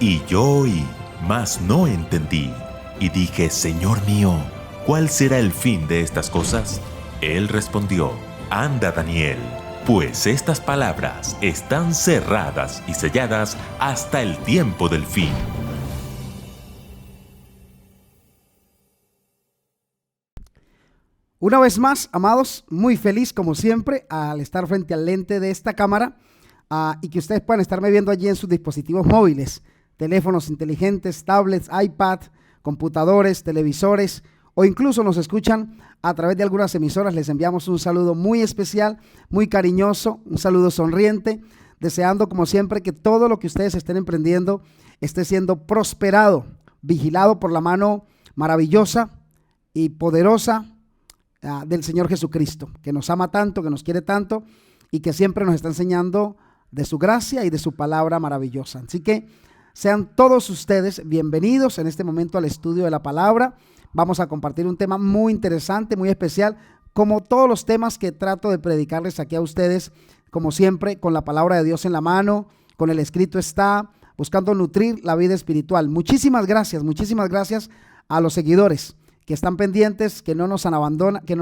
Y yo oí, mas no entendí. Y dije, Señor mío, ¿cuál será el fin de estas cosas? Él respondió, anda, Daniel, pues estas palabras están cerradas y selladas hasta el tiempo del fin. Una vez más, amados, muy feliz como siempre al estar frente al lente de esta cámara y que ustedes puedan estarme viendo allí en sus dispositivos móviles, teléfonos inteligentes, tablets, iPad, computadores, televisores o incluso nos escuchan a través de algunas emisoras. Les enviamos un saludo muy especial, muy cariñoso, un saludo sonriente, deseando como siempre que todo lo que ustedes estén emprendiendo esté siendo prosperado, vigilado por la mano maravillosa y poderosa del Señor Jesucristo, que nos ama tanto, que nos quiere tanto y que siempre nos está enseñando de su gracia y de su palabra maravillosa. Así que sean todos ustedes bienvenidos en este momento al estudio de la palabra. Vamos a compartir un tema muy interesante, muy especial, como todos los temas que trato de predicarles aquí a ustedes, como siempre, con la palabra de Dios en la mano, con el escrito está, buscando nutrir la vida espiritual. Muchísimas gracias a los seguidores que están pendientes, que no nos han abandonado, que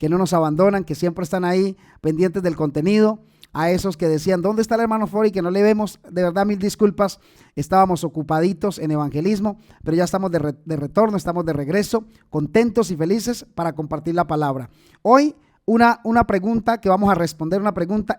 no nos abandonan, que siempre están ahí pendientes del contenido. A esos que decían, ¿dónde está el hermano Fori? Que no le vemos, de verdad mil disculpas, estábamos ocupaditos en evangelismo, pero ya estamos de retorno, estamos de regreso, contentos y felices para compartir la palabra. Hoy una pregunta que vamos a responder,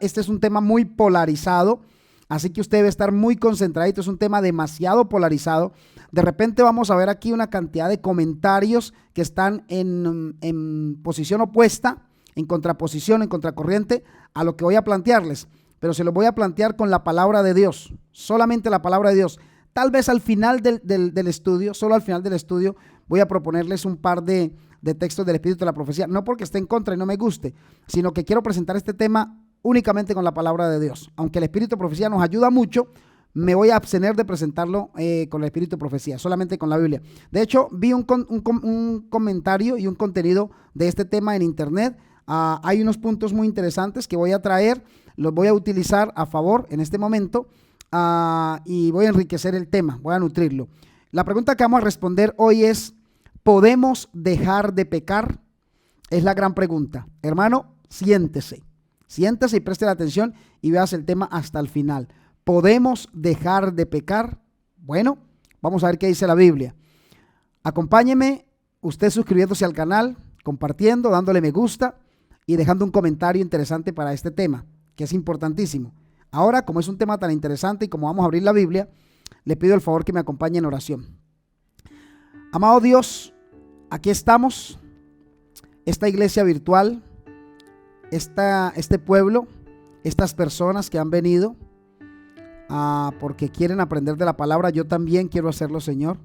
este es un tema muy polarizado, así que usted debe estar muy concentradito, es un tema demasiado polarizado. De repente vamos a ver aquí una cantidad de comentarios que están en posición opuesta, en contraposición, en contracorriente a lo que voy a plantearles, pero se los voy a plantear con la palabra de Dios, solamente la palabra de Dios. Tal vez al final del estudio, solo al final del estudio, voy a proponerles un par de textos del Espíritu de la Profecía, no porque esté en contra y no me guste, sino que quiero presentar este tema únicamente con la palabra de Dios. Aunque el Espíritu de Profecía nos ayuda mucho, me voy a abstener de presentarlo con el Espíritu de Profecía, solamente con la Biblia. De hecho, vi un comentario y un contenido de este tema en internet. Hay unos puntos muy interesantes que voy a traer, los voy a utilizar a favor en este momento y voy a enriquecer el tema, voy a nutrirlo. La pregunta que vamos a responder hoy es, ¿podemos dejar de pecar? Es la gran pregunta. Hermano, siéntese y preste la atención y veas el tema hasta el final. ¿Podemos dejar de pecar? Bueno, vamos a ver qué dice la Biblia. Acompáñeme, usted suscribiéndose al canal, compartiendo, dándole me gusta y dejando un comentario interesante para este tema, que es importantísimo. Ahora, como es un tema tan interesante y como vamos a abrir la Biblia, le pido el favor que me acompañe en oración. Amado Dios, aquí estamos, esta iglesia virtual, este pueblo, estas personas que han venido porque quieren aprender de la palabra. Yo también quiero hacerlo, Señor.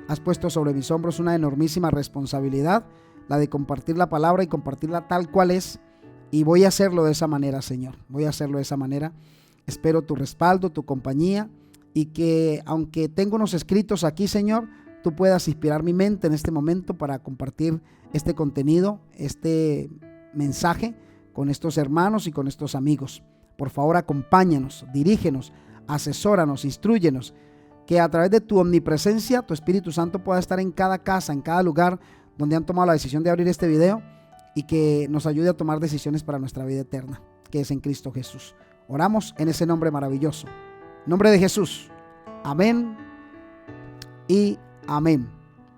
Has puesto sobre mis hombros una enormísima responsabilidad, la de compartir la palabra y compartirla tal cual es, y voy a hacerlo de esa manera, Señor, voy a hacerlo de esa manera. Espero tu respaldo, tu compañía, y que aunque tengo unos escritos aquí, Señor, tú puedas inspirar mi mente en este momento para compartir este contenido, este mensaje con estos hermanos y con estos amigos. Por favor, acompáñanos, dirígenos, asesóranos, instrúyenos, que a través de tu omnipresencia, tu Espíritu Santo pueda estar en cada casa, en cada lugar donde han tomado la decisión de abrir este video, y que nos ayude a tomar decisiones para nuestra vida eterna, que es en Cristo Jesús. Oramos en ese nombre maravilloso, nombre de Jesús. Amén y amén.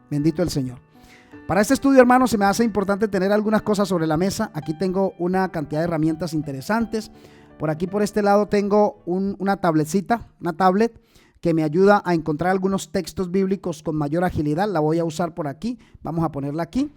Bendito el Señor. Para este estudio, hermanos, se me hace importante tener algunas cosas sobre la mesa. Aquí tengo una cantidad de herramientas interesantes. Por aquí, por este lado, tengo una tablet que me ayuda a encontrar algunos textos bíblicos con mayor agilidad. La voy a usar por aquí. Vamos a ponerla aquí.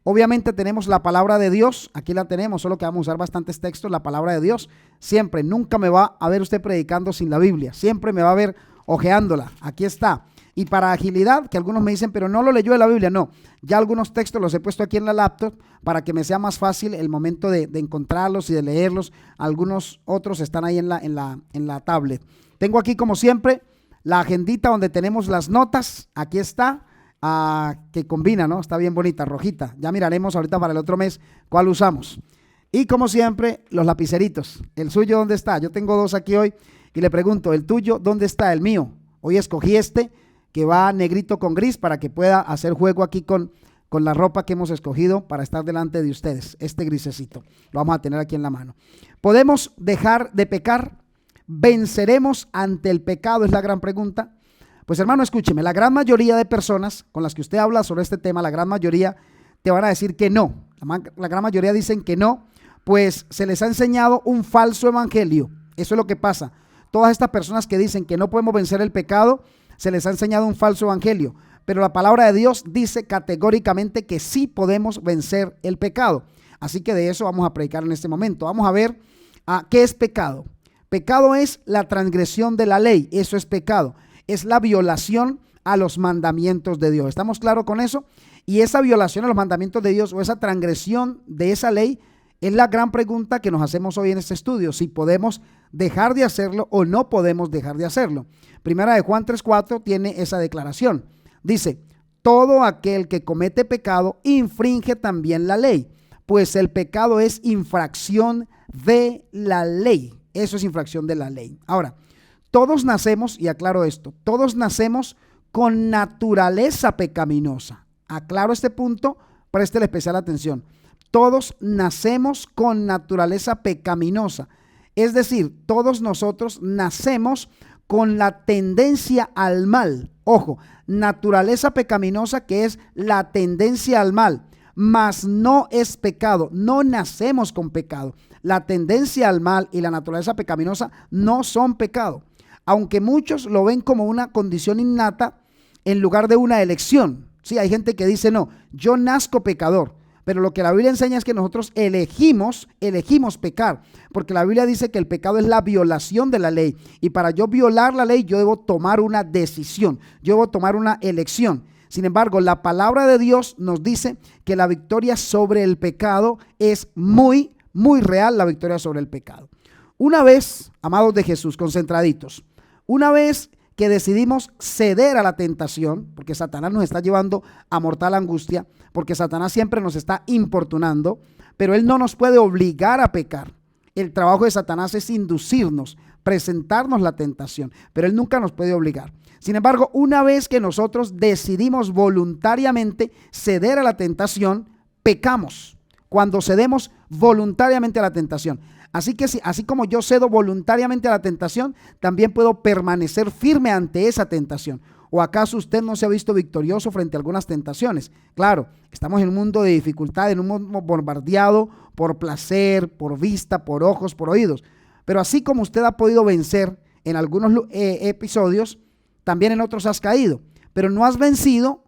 Obviamente tenemos la palabra de Dios. Aquí la tenemos, solo que vamos a usar bastantes textos. La palabra de Dios. Siempre, nunca me va a ver usted predicando sin la Biblia. Siempre me va a ver hojeándola. Aquí está. Y para agilidad, que algunos me dicen, pero no lo leyó de la Biblia. No, ya algunos textos los he puesto aquí en la laptop para que me sea más fácil el momento de encontrarlos y de leerlos. Algunos otros están ahí en la tablet. Tengo aquí, como siempre, la agendita donde tenemos las notas. Aquí está, que combina, ¿no? Está bien bonita, rojita. Ya miraremos ahorita para el otro mes cuál usamos. Y como siempre, los lapiceritos. ¿El suyo dónde está? Yo tengo dos aquí hoy y le pregunto, ¿el tuyo dónde está? ¿El mío? Hoy escogí este que va negrito con gris para que pueda hacer juego aquí con la ropa que hemos escogido para estar delante de ustedes. Este grisecito lo vamos a tener aquí en la mano. ¿Podemos dejar de pecar? ¿Venceremos ante el pecado? Es la gran pregunta. Pues hermano, escúcheme, la gran mayoría de personas con las que usted habla sobre este tema, la gran mayoría te van a decir que no. La gran mayoría dicen que no, pues se les ha enseñado un falso evangelio. Eso es lo que pasa. Todas estas personas que dicen que no podemos vencer el pecado, se les ha enseñado un falso evangelio. Pero la palabra de Dios dice categóricamente que sí podemos vencer el pecado. Así que de eso vamos a predicar en este momento. Vamos a ver qué es pecado. Pecado es la transgresión de la ley. Eso es pecado. Es la violación a los mandamientos de Dios. ¿Estamos claros con eso? Y esa violación a los mandamientos de Dios o esa transgresión de esa ley es la gran pregunta que nos hacemos hoy en este estudio. Si podemos dejar de hacerlo o no podemos dejar de hacerlo. Primera de Juan 3:4 tiene esa declaración. Dice, todo aquel que comete pecado infringe también la ley, pues el pecado es infracción de la ley. Eso es infracción de la ley. Ahora, todos nacemos, y aclaro esto, todos nacemos con naturaleza pecaminosa. Aclaro este punto, préstele especial atención. Todos nacemos con naturaleza pecaminosa. Es decir, todos nosotros nacemos con la tendencia al mal. Ojo, naturaleza pecaminosa que es la tendencia al mal, mas no es pecado. No nacemos con pecado. La tendencia al mal y la naturaleza pecaminosa no son pecado. Aunque muchos lo ven como una condición innata en lugar de una elección. Sí, hay gente que dice, no, yo nazco pecador. Pero lo que la Biblia enseña es que nosotros elegimos pecar, porque la Biblia dice que el pecado es la violación de la ley, y para yo violar la ley yo debo tomar una decisión, yo debo tomar una elección. Sin embargo, la palabra de Dios nos dice que la victoria sobre el pecado es muy, muy real, la victoria sobre el pecado. Una vez, amados de Jesús, concentraditos, una vez que decidimos ceder a la tentación, porque Satanás nos está llevando a mortal angustia, porque Satanás siempre nos está importunando, pero él no nos puede obligar a pecar. El trabajo de Satanás es inducirnos, presentarnos la tentación, pero él nunca nos puede obligar. Sin embargo, una vez que nosotros decidimos voluntariamente ceder a la tentación, pecamos. Cuando cedemos voluntariamente a la tentación. Así que así como yo cedo voluntariamente a la tentación, también puedo permanecer firme ante esa tentación. ¿O acaso usted no se ha visto victorioso frente a algunas tentaciones? Claro, estamos en un mundo de dificultad, en un mundo bombardeado por placer, por vista, por ojos, por oídos. Pero así como usted ha podido vencer en algunos episodios, también en otros has caído. Pero no has vencido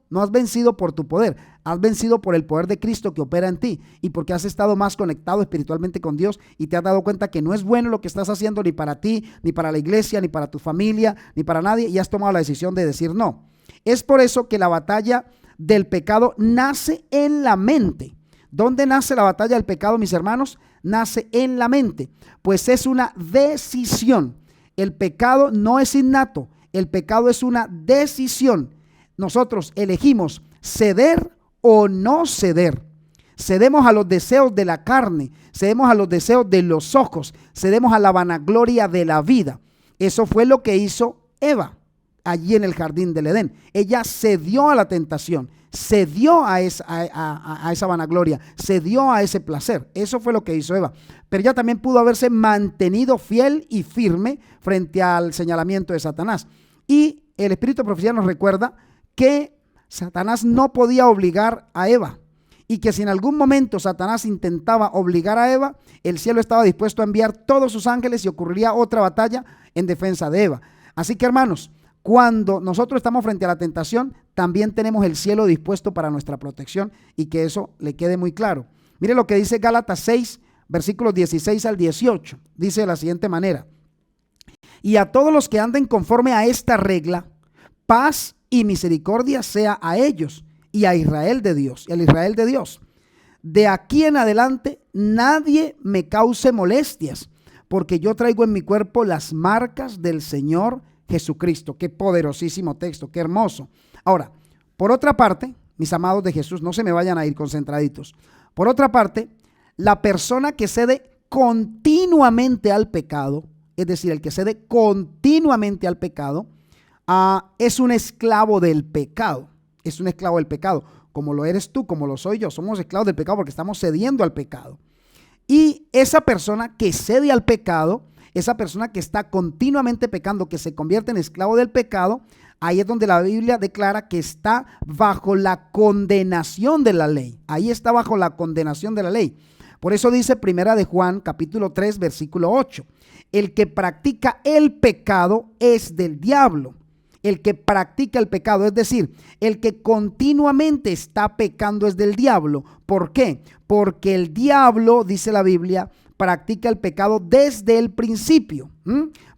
por tu poder, has vencido por el poder de Cristo que opera en ti y porque has estado más conectado espiritualmente con Dios y te has dado cuenta que no es bueno lo que estás haciendo ni para ti, ni para la iglesia, ni para tu familia, ni para nadie, y has tomado la decisión de decir no. Es por eso que la batalla del pecado nace en la mente. ¿Dónde nace la batalla del pecado, mis hermanos? Nace en la mente, pues es una decisión. El pecado no es innato, el pecado es una decisión. Nosotros elegimos ceder o no ceder. Cedemos a los deseos de la carne, cedemos a los deseos de los ojos, cedemos a la vanagloria de la vida. Eso fue lo que hizo Eva allí en el jardín del Edén. Ella cedió a la tentación, cedió a esa vanagloria, cedió a ese placer. Eso fue lo que hizo Eva. Pero ella también pudo haberse mantenido fiel y firme frente al señalamiento de Satanás. Y el Espíritu de Profecía nos recuerda que Satanás no podía obligar a Eva y que si en algún momento Satanás intentaba obligar a Eva, el cielo estaba dispuesto a enviar todos sus ángeles y ocurriría otra batalla en defensa de Eva. Así que, hermanos, cuando nosotros estamos frente a la tentación, también tenemos el cielo dispuesto para nuestra protección y que eso le quede muy claro. Mire lo que dice Gálatas 6, versículos 16 al 18. Dice de la siguiente manera: y a todos los que anden conforme a esta regla, paz y misericordia sea a ellos y a Israel de Dios, el Israel de Dios. De aquí en adelante nadie me cause molestias, porque yo traigo en mi cuerpo las marcas del Señor Jesucristo. Qué poderosísimo texto, qué hermoso. Ahora, por otra parte, mis amados de Jesús, no se me vayan a ir concentraditos. Por otra parte, la persona que cede continuamente al pecado, es decir, el que cede continuamente al pecado, es un esclavo del pecado. Es un esclavo del pecado. Como lo eres tú, como lo soy yo. Somos esclavos del pecado porque estamos cediendo al pecado. Y esa persona que cede al pecado, esa persona que está continuamente pecando, que se convierte en esclavo del pecado, ahí es donde la Biblia declara que está bajo la condenación de la ley. Ahí está bajo la condenación de la ley. Por eso dice Primera de Juan, capítulo 3, versículo 8. El que practica el pecado es del diablo. El que practica el pecado, es decir, el que continuamente está pecando es del diablo. ¿Por qué? Porque el diablo, dice la Biblia, practica el pecado desde el principio.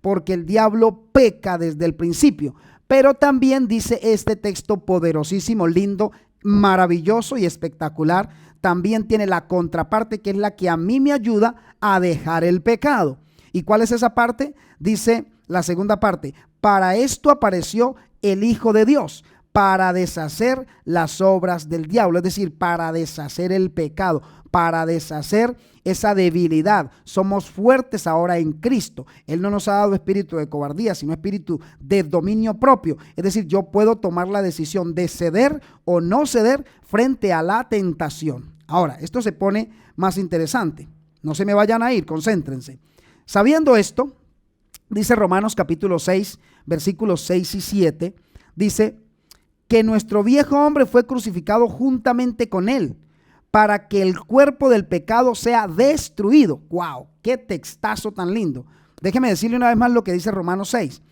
Porque el diablo peca desde el principio. Pero también dice este texto poderosísimo, lindo, maravilloso y espectacular. También tiene la contraparte, que es la que a mí me ayuda a dejar el pecado. ¿Y cuál es esa parte? Dice la segunda parte: para esto apareció el Hijo de Dios, para deshacer las obras del diablo, es decir, para deshacer el pecado, para deshacer esa debilidad. Somos fuertes ahora en Cristo. Él no nos ha dado espíritu de cobardía, sino espíritu de dominio propio. Es decir, yo puedo tomar la decisión de ceder o no ceder frente a la tentación. Ahora, esto se pone más interesante. No se me vayan a ir, concéntrense. Sabiendo esto, dice Romanos capítulo 6, versículos 6 y 7, dice que nuestro viejo hombre fue crucificado juntamente con él, para que el cuerpo del pecado sea destruido. ¡Wow! ¡Qué textazo tan lindo! Déjeme decirle una vez más lo que dice Romanos 6.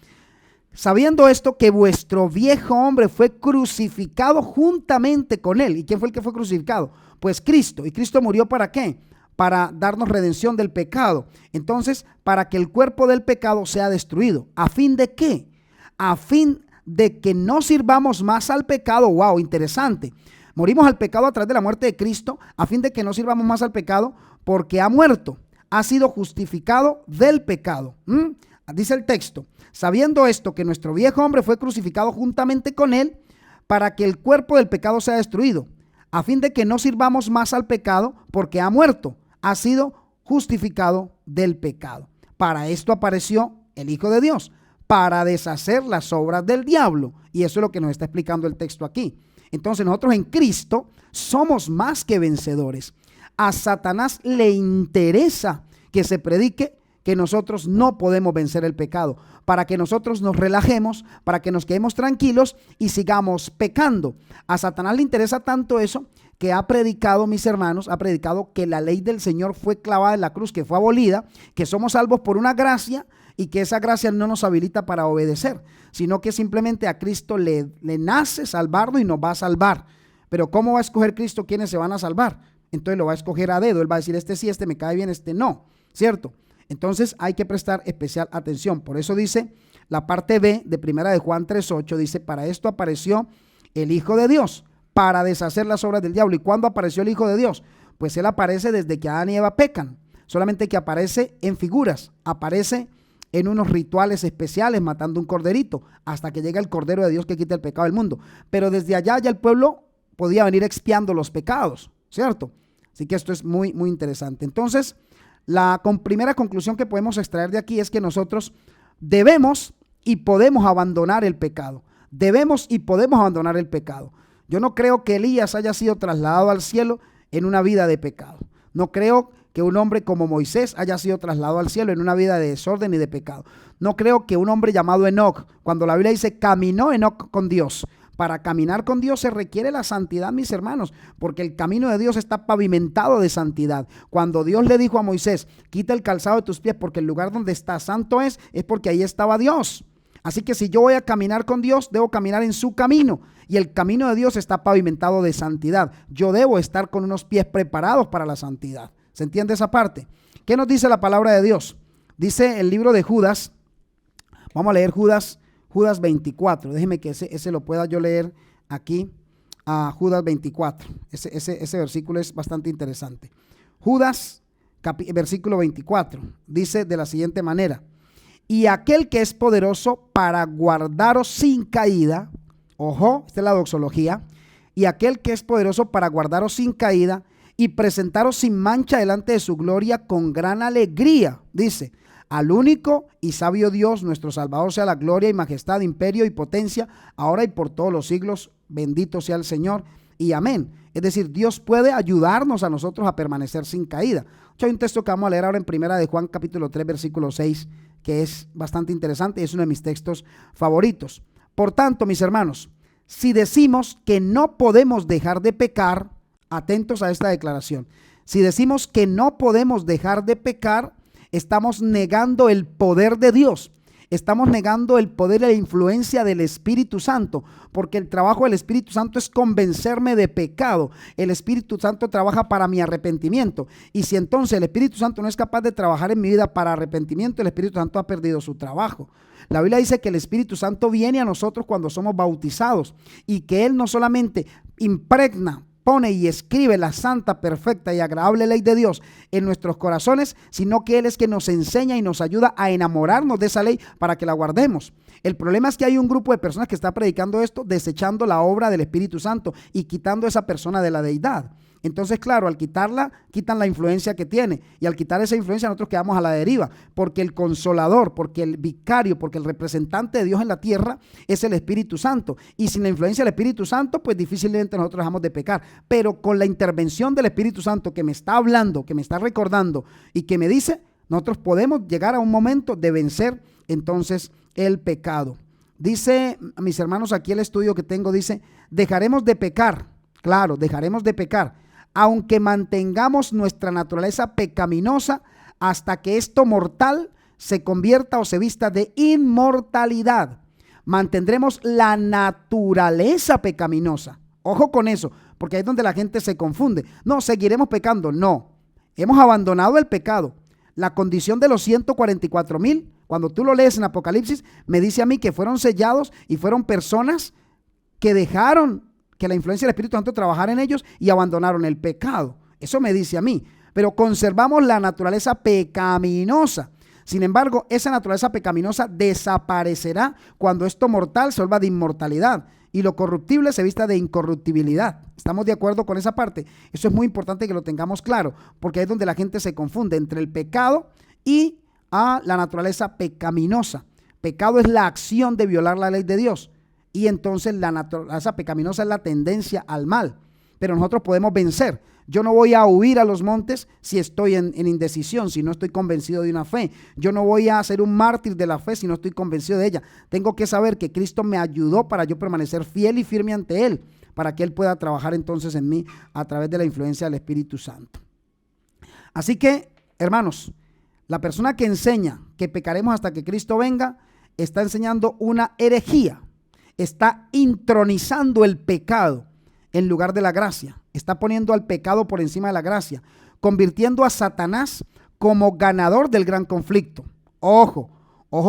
Sabiendo esto, que vuestro viejo hombre fue crucificado juntamente con él. ¿Y quién fue el que fue crucificado? Pues Cristo. ¿Y Cristo murió para qué? Para darnos redención del pecado. Entonces, para que el cuerpo del pecado sea destruido. ¿A fin de qué? A fin de que no sirvamos más al pecado. ¡Wow! Interesante. Morimos al pecado a través de la muerte de Cristo, a fin de que no sirvamos más al pecado, porque ha muerto, ha sido justificado del pecado. Dice el texto: sabiendo esto, que nuestro viejo hombre fue crucificado juntamente con él, para que el cuerpo del pecado sea destruido, a fin de que no sirvamos más al pecado, porque ha muerto, ha sido justificado del pecado. Para esto apareció el Hijo de Dios, para deshacer las obras del diablo. Y eso es lo que nos está explicando el texto aquí. Entonces nosotros en Cristo somos más que vencedores. A Satanás le interesa que se predique que nosotros no podemos vencer el pecado, para que nosotros nos relajemos, para que nos quedemos tranquilos y sigamos pecando. A Satanás le interesa tanto eso que ha predicado, mis hermanos, ha predicado que la ley del Señor fue clavada en la cruz, que fue abolida, que somos salvos por una gracia y que esa gracia no nos habilita para obedecer, sino que simplemente a Cristo le nace salvarnos y nos va a salvar. Pero ¿cómo va a escoger Cristo quiénes se van a salvar? Entonces lo va a escoger a dedo. Él va a decir: este sí, este me cae bien, este no, ¿cierto? Entonces hay que prestar especial atención. Por eso dice la parte B de Primera de Juan 3:8, dice: para esto apareció el Hijo de Dios, para deshacer las obras del diablo. ¿Y cuándo apareció el Hijo de Dios? Pues él aparece desde que Adán y Eva pecan, solamente que aparece en figuras, aparece en unos rituales especiales, matando un corderito, hasta que llega el Cordero de Dios que quita el pecado del mundo. Pero desde allá ya el pueblo podía venir expiando los pecados, ¿cierto? Así que esto es muy, muy interesante. Entonces, la primera conclusión que podemos extraer de aquí es que nosotros debemos y podemos abandonar el pecado. Debemos y podemos abandonar el pecado. Yo no creo que Elías haya sido trasladado al cielo en una vida de pecado. No creo que un hombre como Moisés haya sido trasladado al cielo en una vida de desorden y de pecado. No creo que un hombre llamado Enoc, cuando la Biblia dice caminó Enoc con Dios. Para caminar con Dios se requiere la santidad, mis hermanos, porque el camino de Dios está pavimentado de santidad. Cuando Dios le dijo a Moisés: quita el calzado de tus pies porque el lugar donde está santo es porque ahí estaba Dios. Así que si yo voy a caminar con Dios, debo caminar en su camino. Y el camino de Dios está pavimentado de santidad. Yo debo estar con unos pies preparados para la santidad. ¿Se entiende esa parte? ¿Qué nos dice la palabra de Dios? Dice el libro de Judas. Vamos a leer Judas 24. Déjeme que ese lo pueda yo leer aquí. A Judas 24. Ese versículo es bastante interesante. Judas, versículo 24. Dice de la siguiente manera: y aquel que es poderoso para guardaros sin caída. Ojo, esta es la doxología. Y aquel que es poderoso para guardaros sin caída y presentaros sin mancha delante de su gloria con gran alegría. Dice: al único y sabio Dios, nuestro Salvador, sea la gloria y majestad, imperio y potencia, ahora y por todos los siglos. Bendito sea el Señor y amén. Es decir, Dios puede ayudarnos a nosotros a permanecer sin caída. Hay un texto que vamos a leer ahora en Primera de Juan capítulo 3 versículo 6, que es bastante interesante y es uno de mis textos favoritos. Por tanto, mis hermanos, si decimos que no podemos dejar de pecar, atentos a esta declaración, si decimos que no podemos dejar de pecar, estamos negando el poder de Dios. Estamos negando el poder y la influencia del Espíritu Santo, porque el trabajo del Espíritu Santo es convencerme de pecado. El Espíritu Santo trabaja para mi arrepentimiento. Y si entonces el Espíritu Santo no es capaz de trabajar en mi vida para arrepentimiento, el Espíritu Santo ha perdido su trabajo. La Biblia dice que el Espíritu Santo viene a nosotros cuando somos bautizados y que Él no solamente impregna, pone y escribe la santa, perfecta y agradable ley de Dios en nuestros corazones, sino que Él es que nos enseña y nos ayuda a enamorarnos de esa ley para que la guardemos. El problema es que hay un grupo de personas que está predicando esto, desechando la obra del Espíritu Santo y quitando a esa persona de la deidad. Entonces, claro, al quitarla, quitan la influencia que tiene, y al quitar esa influencia nosotros quedamos a la deriva, porque el consolador, porque el vicario, porque el representante de Dios en la tierra es el Espíritu Santo, y sin la influencia del Espíritu Santo, pues difícilmente nosotros dejamos de pecar. Pero con la intervención del Espíritu Santo que me está hablando, que me está recordando y que me dice, nosotros podemos llegar a un momento de vencer entonces el pecado. Dice, mis hermanos, aquí el estudio que tengo dice, dejaremos de pecar, claro, dejaremos de pecar, aunque mantengamos nuestra naturaleza pecaminosa hasta que esto mortal se convierta o se vista de inmortalidad. Mantendremos la naturaleza pecaminosa. Ojo con eso, porque ahí es donde la gente se confunde. No, seguiremos pecando. No, hemos abandonado el pecado. La condición de los 144,000, cuando tú lo lees en Apocalipsis, me dice a mí que fueron sellados y fueron personas que dejaron que la influencia del Espíritu Santo trabajara en ellos y abandonaron el pecado. Eso me dice a mí. Pero conservamos la naturaleza pecaminosa. Sin embargo, esa naturaleza pecaminosa desaparecerá cuando esto mortal se vuelva de inmortalidad y lo corruptible se vista de incorruptibilidad. ¿Estamos de acuerdo con esa parte? Eso es muy importante que lo tengamos claro, porque ahí es donde la gente se confunde entre el pecado y la naturaleza pecaminosa. Pecado es la acción de violar la ley de Dios. Y entonces la naturaleza pecaminosa es la tendencia al mal. Pero nosotros podemos vencer. Yo no voy a huir a los montes si estoy en indecisión, si no estoy convencido de una fe. Yo no voy a ser un mártir de la fe si no estoy convencido de ella. Tengo que saber que Cristo me ayudó para yo permanecer fiel y firme ante Él, para que Él pueda trabajar entonces en mí a través de la influencia del Espíritu Santo. Así que, hermanos, la persona que enseña que pecaremos hasta que Cristo venga, está enseñando una herejía. Está intronizando el pecado en lugar de la gracia. Está poniendo al pecado por encima de la gracia, convirtiendo a Satanás como ganador del gran conflicto. Ojo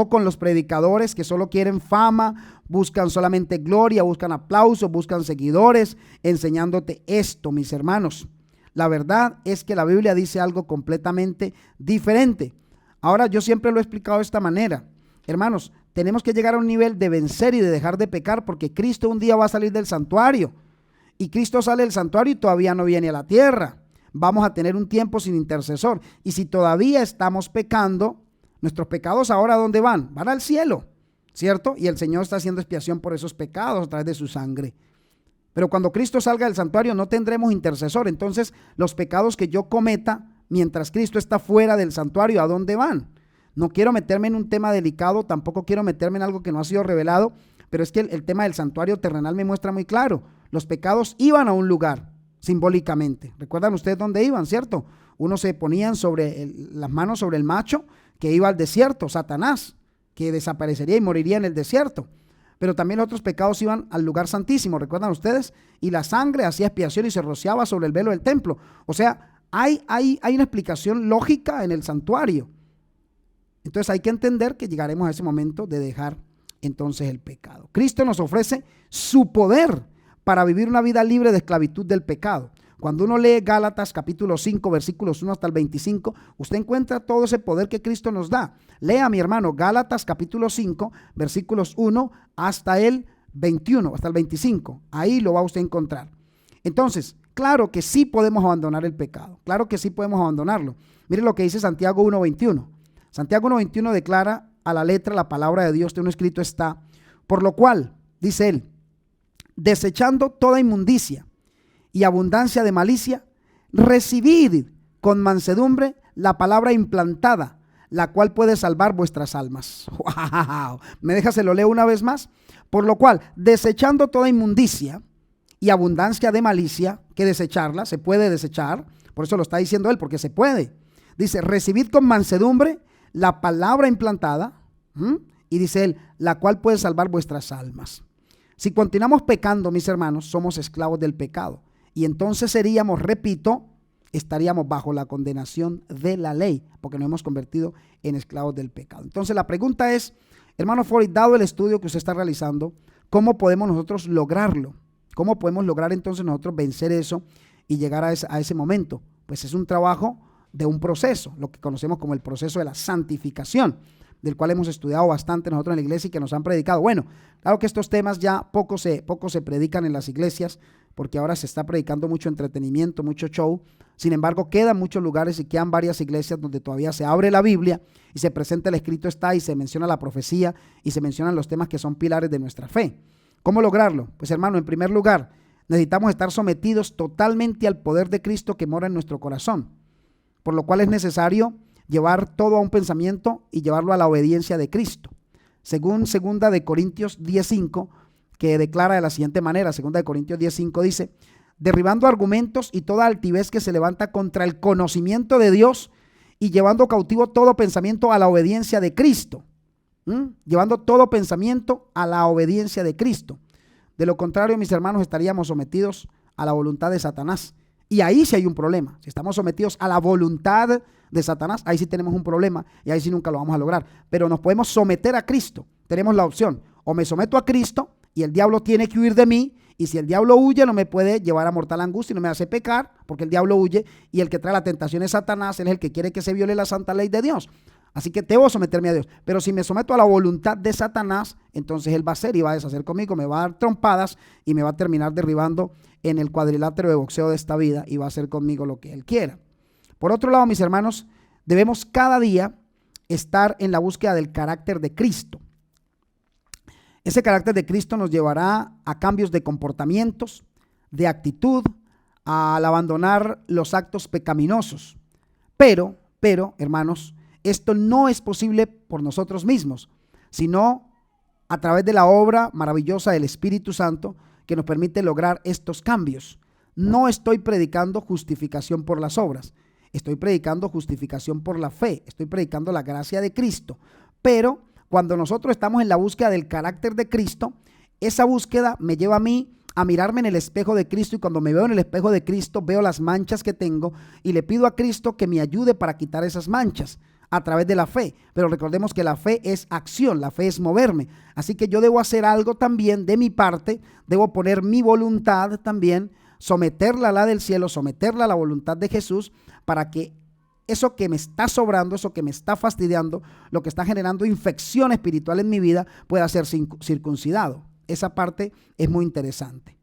con los predicadores que solo quieren fama, buscan solamente gloria, buscan aplausos, buscan seguidores, enseñándote esto, mis hermanos. La verdad es que la Biblia dice algo completamente diferente. Ahora, yo siempre lo he explicado de esta manera. Hermanos, tenemos que llegar a un nivel de vencer y de dejar de pecar, porque Cristo un día va a salir del santuario. Y Cristo sale del santuario y todavía no viene a la tierra. Vamos a tener un tiempo sin intercesor. Y si todavía estamos pecando, nuestros pecados ahora ¿a dónde van? Van al cielo, ¿cierto? Y el Señor está haciendo expiación por esos pecados a través de su sangre. Pero cuando Cristo salga del santuario no tendremos intercesor. Entonces los pecados que yo cometa mientras Cristo está fuera del santuario, ¿a dónde van? No quiero meterme en un tema delicado, tampoco quiero meterme en algo que no ha sido revelado, pero es que el tema del santuario terrenal me muestra muy claro. Los pecados iban a un lugar simbólicamente. ¿Recuerdan ustedes dónde iban, cierto? Unos se ponían las manos sobre el macho que iba al desierto, Satanás, que desaparecería y moriría en el desierto. Pero también los otros pecados iban al lugar santísimo, ¿recuerdan ustedes? Y la sangre hacía expiación y se rociaba sobre el velo del templo. O sea, hay una explicación lógica en el santuario. Entonces hay que entender que llegaremos a ese momento de dejar entonces el pecado. Cristo nos ofrece su poder para vivir una vida libre de esclavitud del pecado. Cuando uno lee Gálatas capítulo 5, versículos 1 hasta el 25, usted encuentra todo ese poder que Cristo nos da. Lea, mi hermano, Gálatas capítulo 5, versículos 1 hasta el 21, hasta el 25. Ahí lo va usted a encontrar. Entonces, claro que sí podemos abandonar el pecado. Claro que sí podemos abandonarlo. Mire lo que dice Santiago 1:21. Santiago 1:21 declara a la letra la palabra de Dios, de un escrito está, por lo cual, dice él, desechando toda inmundicia y abundancia de malicia, recibid con mansedumbre la palabra implantada, la cual puede salvar vuestras almas. ¡Wow! ¿Me dejas se lo leo una vez más? Por lo cual, desechando toda inmundicia y abundancia de malicia, que desecharla, se puede desechar, por eso lo está diciendo él, porque se puede. Dice, recibid con mansedumbre la palabra implantada, y dice él, la cual puede salvar vuestras almas. Si continuamos pecando, mis hermanos, somos esclavos del pecado, y entonces seríamos, repito, estaríamos bajo la condenación de la ley, porque nos hemos convertido en esclavos del pecado. Entonces la pregunta es, hermano Forey, dado el estudio que usted está realizando, ¿cómo podemos nosotros lograrlo? ¿Cómo podemos lograr entonces nosotros vencer eso y llegar a ese momento? Pues es un trabajo de un proceso, lo que conocemos como el proceso de la santificación, del cual hemos estudiado bastante nosotros en la iglesia y que nos han predicado. Bueno, claro que estos temas ya poco se predican en las iglesias, porque ahora se está predicando mucho entretenimiento, mucho show. Sin embargo, quedan muchos lugares y quedan varias iglesias donde todavía se abre la Biblia y se presenta el escrito está y se menciona la profecía y se mencionan los temas que son pilares de nuestra fe. ¿Cómo lograrlo? Pues hermano, en primer lugar, necesitamos estar sometidos totalmente al poder de Cristo que mora en nuestro corazón, por lo cual es necesario llevar todo a un pensamiento y llevarlo a la obediencia de Cristo. Según 2 Corintios 10:5, que declara de la siguiente manera, 2 Corintios 10:5 dice, derribando argumentos y toda altivez que se levanta contra el conocimiento de Dios y llevando cautivo todo pensamiento a la obediencia de Cristo. Llevando todo pensamiento a la obediencia de Cristo. De lo contrario, mis hermanos, estaríamos sometidos a la voluntad de Satanás. Y ahí sí hay un problema. Si estamos sometidos a la voluntad de Satanás, ahí sí tenemos un problema y ahí sí nunca lo vamos a lograr. Pero nos podemos someter a Cristo. Tenemos la opción. O me someto a Cristo y el diablo tiene que huir de mí. Y si el diablo huye, no me puede llevar a mortal angustia y no me hace pecar, porque el diablo huye y el que trae la tentación es Satanás, él es el que quiere que se viole la santa ley de Dios. Así que debo someterme a Dios. Pero si me someto a la voluntad de Satanás, entonces él va a hacer y va a deshacer conmigo, me va a dar trompadas y me va a terminar derribando en el cuadrilátero de boxeo de esta vida y va a hacer conmigo lo que él quiera. Por otro lado, mis hermanos, debemos cada día estar en la búsqueda del carácter de Cristo. Ese carácter de Cristo nos llevará a cambios de comportamientos, de actitud, al abandonar los actos pecaminosos. Pero, hermanos, esto no es posible por nosotros mismos, sino a través de la obra maravillosa del Espíritu Santo que nos permite lograr estos cambios. No estoy predicando justificación por las obras, estoy predicando justificación por la fe, estoy predicando la gracia de Cristo. Pero cuando nosotros estamos en la búsqueda del carácter de Cristo, esa búsqueda me lleva a mí a mirarme en el espejo de Cristo, y cuando me veo en el espejo de Cristo veo las manchas que tengo y le pido a Cristo que me ayude para quitar esas manchas a través de la fe. Pero recordemos que la fe es acción, la fe es moverme. Así que yo debo hacer algo también de mi parte, debo poner mi voluntad también, someterla a la del cielo, someterla a la voluntad de Jesús, para que eso que me está sobrando, eso que me está fastidiando, lo que está generando infección espiritual en mi vida, pueda ser circuncidado. Esa parte es muy interesante.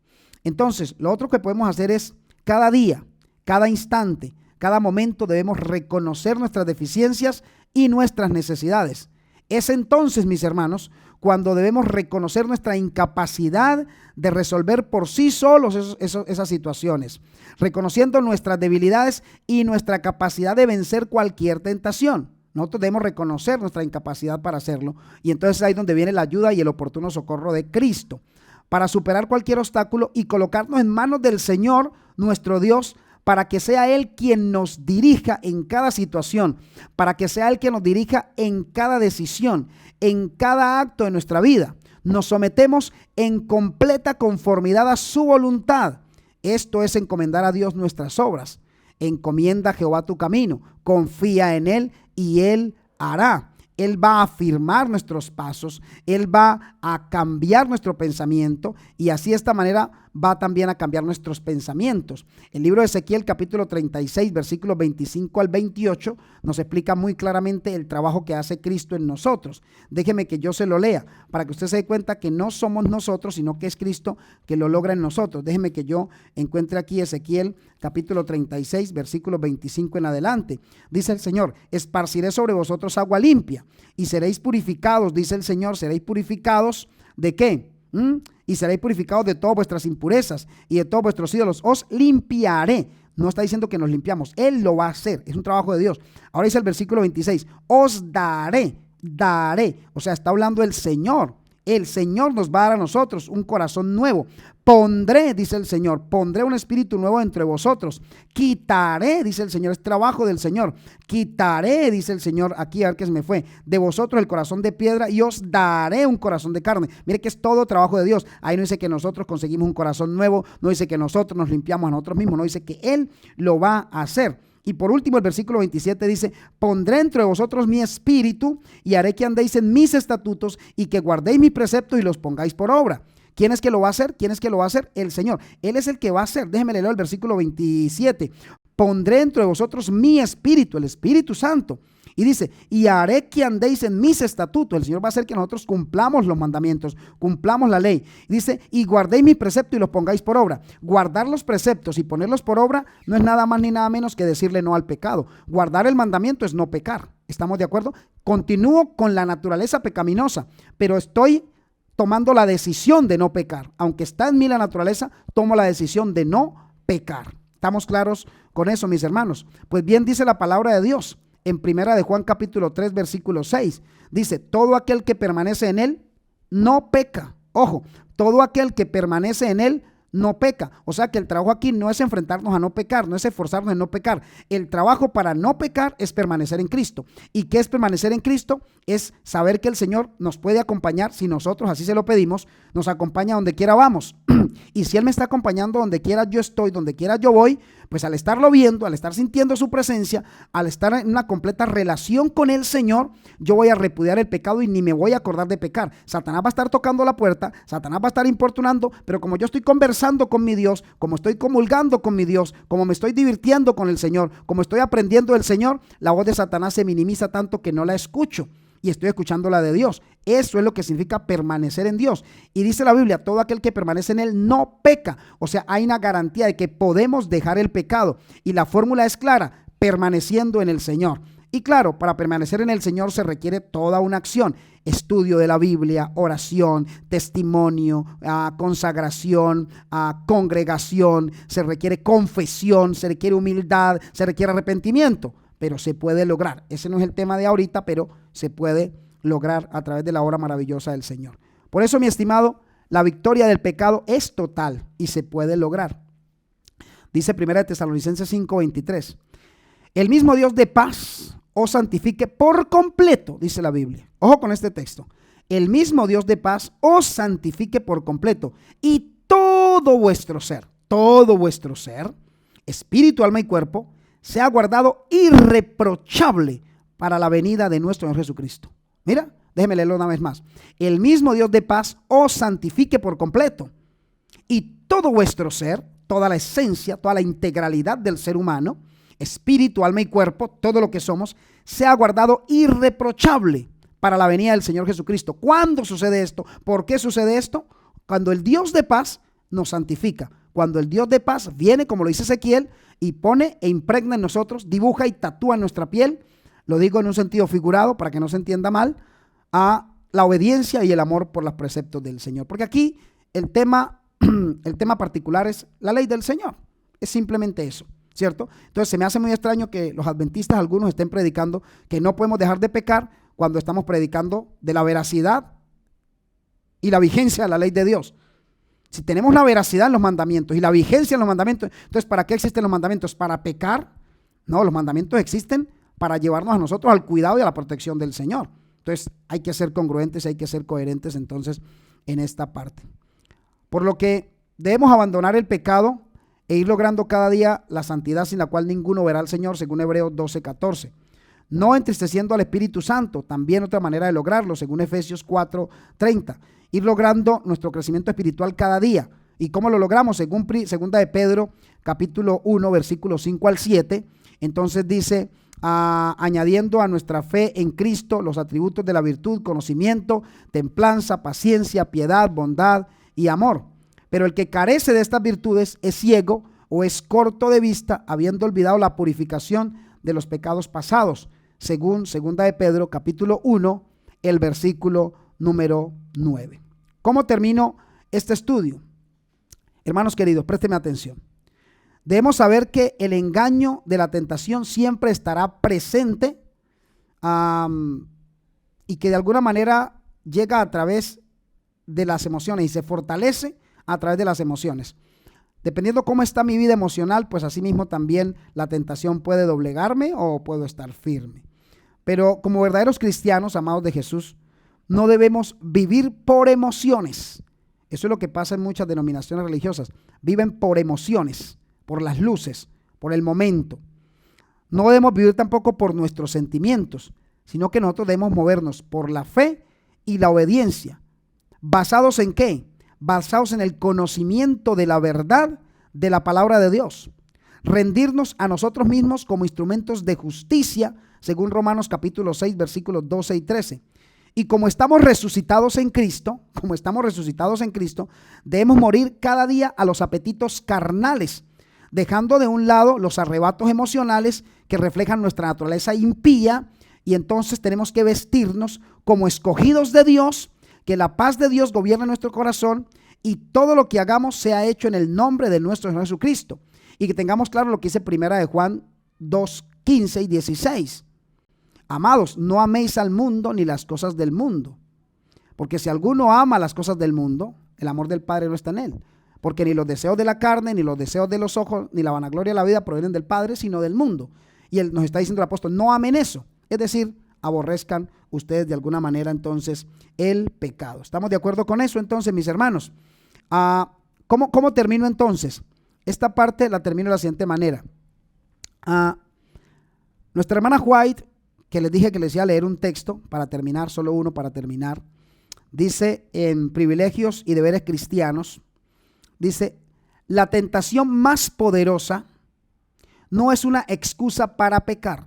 Entonces, lo otro que podemos hacer es cada día, cada instante, cada momento debemos reconocer nuestras deficiencias y nuestras necesidades. Es entonces, mis hermanos, cuando debemos reconocer nuestra incapacidad de resolver por sí solos esas situaciones, reconociendo nuestras debilidades y nuestra capacidad de vencer cualquier tentación. Nosotros debemos reconocer nuestra incapacidad para hacerlo, y entonces ahí es donde viene la ayuda y el oportuno socorro de Cristo para superar cualquier obstáculo y colocarnos en manos del Señor, nuestro Dios, para que sea Él quien nos dirija en cada situación, para que sea Él quien nos dirija en cada decisión, en cada acto de nuestra vida. Nos sometemos en completa conformidad a su voluntad. Esto es encomendar a Dios nuestras obras. Encomienda a Jehová tu camino, confía en Él y Él hará. Él va a afirmar nuestros pasos, Él va a cambiar nuestro pensamiento y así de esta manera va también a cambiar nuestros pensamientos. El libro de Ezequiel, capítulo 36, versículos 25 al 28, nos explica muy claramente el trabajo que hace Cristo en nosotros. Déjeme que yo se lo lea para que usted se dé cuenta que no somos nosotros, sino que es Cristo que lo logra en nosotros. Déjeme que yo encuentre aquí Ezequiel, capítulo 36, versículos 25 en adelante. Dice el Señor: esparciré sobre vosotros agua limpia y seréis purificados, dice el Señor, seréis purificados ¿de qué? Y seréis purificados de todas vuestras impurezas y de todos vuestros ídolos. Os limpiaré. No está diciendo que nos limpiamos, Él lo va a hacer, es un trabajo de Dios. Ahora dice el versículo 26, os daré, o sea, está hablando el Señor. El Señor nos va a dar a nosotros un corazón nuevo. Pondré, dice el Señor, pondré un espíritu nuevo entre vosotros. Quitaré, dice el Señor, es trabajo del Señor. Quitaré, dice el Señor, aquí a ver qué se me fue, de vosotros el corazón de piedra y os daré un corazón de carne. Mire que es todo trabajo de Dios. Ahí no dice que nosotros conseguimos un corazón nuevo, no dice que nosotros nos limpiamos a nosotros mismos, no dice que Él lo va a hacer. Y por último, el versículo 27 dice: pondré entre vosotros mi espíritu y haré que andéis en mis estatutos y que guardéis mis preceptos y los pongáis por obra. ¿Quién es que lo va a hacer? ¿Quién es que lo va a hacer? El Señor. Él es el que va a hacer. Déjeme leer el versículo 27. Pondré entre vosotros mi espíritu, el Espíritu Santo. Y dice, y haré que andéis en mis estatutos. El Señor va a hacer que nosotros cumplamos los mandamientos, cumplamos la ley. Y dice, y guardéis mis preceptos y los pongáis por obra. Guardar los preceptos y ponerlos por obra no es nada más ni nada menos que decirle no al pecado. Guardar el mandamiento es no pecar. ¿Estamos de acuerdo? Continúo con la naturaleza pecaminosa, pero estoy tomando la decisión de no pecar. Aunque está en mí la naturaleza, tomo la decisión de no pecar. ¿Estamos claros con eso, mis hermanos? Pues bien dice la palabra de Dios. En primera de Juan capítulo 3 versículo 6 dice, todo aquel que permanece en él no peca. Ojo, todo aquel que permanece en él no peca. O sea que el trabajo aquí no es enfrentarnos a no pecar, no es esforzarnos en no pecar. El trabajo para no pecar es permanecer en Cristo. ¿Y qué es permanecer en Cristo? Es saber que el Señor nos puede acompañar si nosotros así se lo pedimos, nos acompaña donde quiera vamos. Y si Él me está acompañando donde quiera yo estoy, donde quiera yo voy, pues al estarlo viendo, al estar sintiendo su presencia, al estar en una completa relación con el Señor, yo voy a repudiar el pecado y ni me voy a acordar de pecar. Satanás va a estar tocando la puerta, Satanás va a estar importunando, pero como yo estoy conversando con mi Dios, como estoy comulgando con mi Dios, como me estoy divirtiendo con el Señor, como estoy aprendiendo del Señor, la voz de Satanás se minimiza tanto que no la escucho. Y estoy escuchando la de Dios. Eso es lo que significa permanecer en Dios. Y dice la Biblia, todo aquel que permanece en Él no peca. O sea, hay una garantía de que podemos dejar el pecado. Y la fórmula es clara, permaneciendo en el Señor. Y claro, para permanecer en el Señor se requiere toda una acción. Estudio de la Biblia, oración, testimonio, consagración, congregación. Se requiere confesión, se requiere humildad, se requiere arrepentimiento. Pero se puede lograr. Ese no es el tema de ahorita, pero se puede lograr a través de la obra maravillosa del Señor. Por eso, mi estimado, la victoria del pecado es total y se puede lograr. Dice 1 Tesalonicenses 5:23. El mismo Dios de paz os santifique por completo, dice la Biblia. Ojo con este texto. El mismo Dios de paz os santifique por completo y todo vuestro ser, espíritu, alma y cuerpo, sea guardado irreprochable para la venida de nuestro Señor Jesucristo. Mira, déjeme leerlo una vez más. El mismo Dios de paz os santifique por completo y todo vuestro ser, toda la esencia, toda la integralidad del ser humano, espíritu, alma y cuerpo, todo lo que somos, sea guardado irreprochable para la venida del Señor Jesucristo. ¿Cuándo sucede esto? ¿Por qué sucede esto? Cuando el Dios de paz nos santifica. Cuando el Dios de paz viene, como lo dice Ezequiel, y pone e impregna en nosotros, dibuja y tatúa en nuestra piel, lo digo en un sentido figurado para que no se entienda mal, a la obediencia y el amor por los preceptos del Señor. Porque aquí el tema particular es la ley del Señor. Es simplemente eso, ¿cierto? Entonces se me hace muy extraño que los adventistas, algunos, estén predicando que no podemos dejar de pecar cuando estamos predicando de la veracidad y la vigencia de la ley de Dios. Si tenemos la veracidad en los mandamientos y la vigencia en los mandamientos, entonces ¿para qué existen los mandamientos? ¿Para pecar? No, los mandamientos existen para llevarnos a nosotros al cuidado y a la protección del Señor. Entonces hay que ser congruentes, hay que ser coherentes entonces en esta parte. Por lo que debemos abandonar el pecado e ir logrando cada día la santidad sin la cual ninguno verá al Señor, según Hebreos 12:14. No entristeciendo al Espíritu Santo, también otra manera de lograrlo, según Efesios 4:30. Ir logrando nuestro crecimiento espiritual cada día, ¿Y cómo lo logramos? Según segunda de Pedro, capítulo 1, versículos 5 al 7, entonces dice, añadiendo a nuestra fe en Cristo los atributos de la virtud, conocimiento, templanza, paciencia, piedad, bondad y amor. Pero el que carece de estas virtudes es ciego o es corto de vista, habiendo olvidado la purificación de los pecados pasados, según segunda de Pedro, capítulo 1, el versículo número 9. ¿Cómo termino este estudio? Hermanos queridos, présteme atención. Debemos saber que el engaño de la tentación siempre estará presente y que de alguna manera llega a través de las emociones y se fortalece a través de las emociones. Dependiendo cómo está mi vida emocional, pues así mismo también la tentación puede doblegarme o puedo estar firme. Pero como verdaderos cristianos, amados de Jesús, no debemos vivir por emociones. Eso es lo que pasa en muchas denominaciones religiosas. Viven por emociones, por las luces, por el momento. No debemos vivir tampoco por nuestros sentimientos, sino que nosotros debemos movernos por la fe y la obediencia. ¿Basados en qué? Basados en el conocimiento de la verdad de la palabra de Dios. Rendirnos a nosotros mismos como instrumentos de justicia, según Romanos capítulo 6, versículos 12 y 13. Y como estamos resucitados en Cristo, debemos morir cada día a los apetitos carnales, dejando de un lado los arrebatos emocionales que reflejan nuestra naturaleza impía, y entonces tenemos que vestirnos como escogidos de Dios, que la paz de Dios gobierne nuestro corazón y todo lo que hagamos sea hecho en el nombre de nuestro Señor Jesucristo. Y que tengamos claro lo que dice primera de Juan 2, 15 y 16. Amados, no améis al mundo ni las cosas del mundo, porque si alguno ama las cosas del mundo, el amor del Padre no está en él. Porque ni los deseos de la carne, ni los deseos de los ojos, ni la vanagloria de la vida provienen del Padre, sino del mundo. Y él nos está diciendo el apóstol, no amen eso. Es decir, aborrezcan ustedes de alguna manera entonces el pecado. ¿Estamos de acuerdo con eso entonces, mis hermanos? ¿Cómo termino entonces? Esta parte la termino de la siguiente manera. Nuestra hermana White, que les dije que les iba a leer un texto para terminar, solo uno para terminar, dice en Privilegios y Deberes Cristianos, dice, la tentación más poderosa no es una excusa para pecar.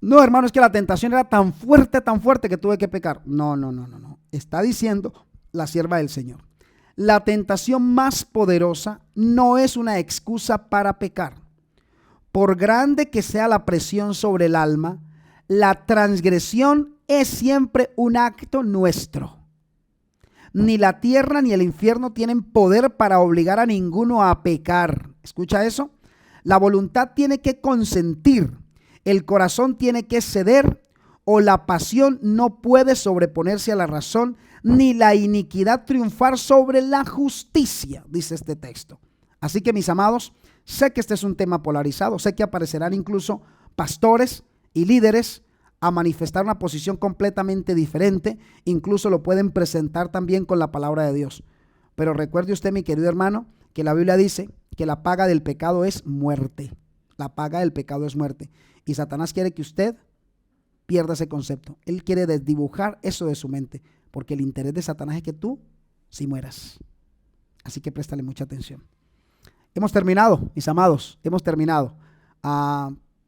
No, hermano, es que la tentación era tan fuerte que tuve que pecar. No. Está diciendo la sierva del Señor. La tentación más poderosa no es una excusa para pecar. Por grande que sea la presión sobre el alma, la transgresión es siempre un acto nuestro. Ni la tierra ni el infierno tienen poder para obligar a ninguno a pecar. ¿Escucha eso? La voluntad tiene que consentir, el corazón tiene que ceder, o la pasión no puede sobreponerse a la razón, ni la iniquidad triunfar sobre la justicia, dice este texto. Así que, mis amados, sé que este es un tema polarizado, sé que aparecerán incluso pastores y líderes a manifestar una posición completamente diferente, incluso lo pueden presentar también con la palabra de Dios. Pero recuerde usted, mi querido hermano, que la Biblia dice que la paga del pecado es muerte. La paga del pecado es muerte. Y Satanás quiere que usted pierda ese concepto. Él quiere desdibujar eso de su mente, porque el interés de Satanás es que tú sí mueras. Así que préstale mucha atención. Hemos terminado, mis amados, hemos terminado.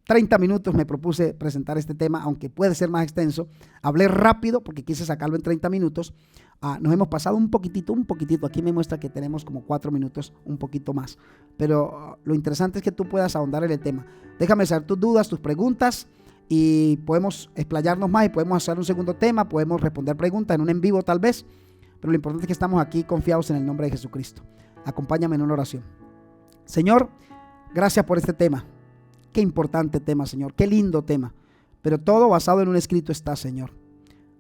30 minutos me propuse presentar este tema, aunque puede ser más extenso. Hablé rápido porque quise sacarlo en 30 minutos. Nos hemos pasado un poquitito. Aquí me muestra que tenemos como 4 minutos, un poquito más. Pero lo interesante es que tú puedas ahondar en el tema. Déjame saber tus dudas, tus preguntas, y podemos explayarnos más y podemos hacer un segundo tema, podemos responder preguntas en un en vivo tal vez. Pero lo importante es que estamos aquí confiados en el nombre de Jesucristo. Acompáñame en una oración. Señor, gracias por este tema. Qué importante tema, Señor. Qué lindo tema. Pero todo basado en un escrito está, Señor.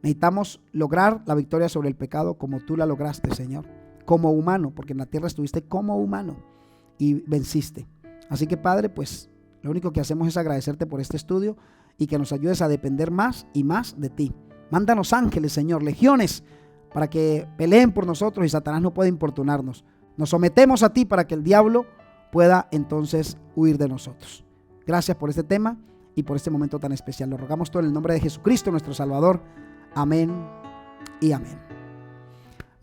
Necesitamos lograr la victoria sobre el pecado como tú la lograste, Señor. Como humano, porque en la tierra estuviste como humano y venciste. Así que, Padre, pues lo único que hacemos es agradecerte por este estudio y que nos ayudes a depender más y más de ti. Mándanos ángeles, Señor, legiones, para que peleen por nosotros y Satanás no pueda importunarnos. Nos sometemos a ti para que el diablo pueda entonces huir de nosotros. Gracias por este tema y por este momento tan especial. Lo rogamos todo en el nombre de Jesucristo, nuestro Salvador. Amén y amén.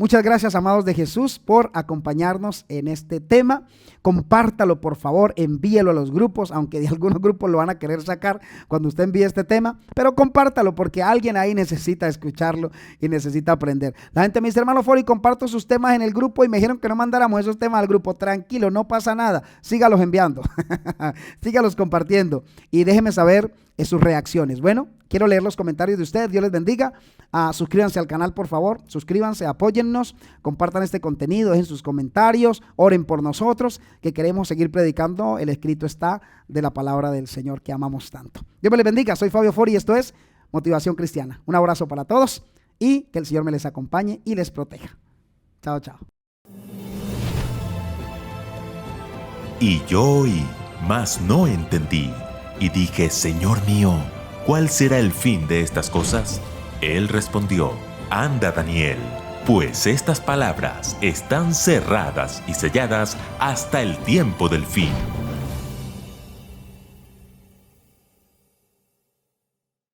Muchas gracias, amados de Jesús, por acompañarnos en este tema. Compártalo, por favor, envíelo a los grupos, aunque de algunos grupos lo van a querer sacar cuando usted envíe este tema, pero compártalo porque alguien ahí necesita escucharlo y necesita aprender. La gente me dice, hermano Fori, comparto sus temas en el grupo y me dijeron que no mandáramos esos temas al grupo. Tranquilo, no pasa nada, sígalos enviando, sígalos compartiendo y déjeme saber sus reacciones. Bueno, quiero leer los comentarios de ustedes. Dios les bendiga. Suscríbanse al canal, por favor. Suscríbanse, apóyennos, compartan este contenido, dejen sus comentarios, oren por nosotros, que queremos seguir predicando. El escrito está de la palabra del Señor que amamos tanto. Dios me les bendiga. Soy Fabio Fori y esto es Motivación Cristiana. Un abrazo para todos y que el Señor me les acompañe y les proteja. Chao, chao. Y yo oí, mas no entendí. Y dije, Señor mío, ¿cuál será el fin de estas cosas? Él respondió, anda, Daniel, pues estas palabras están cerradas y selladas hasta el tiempo del fin.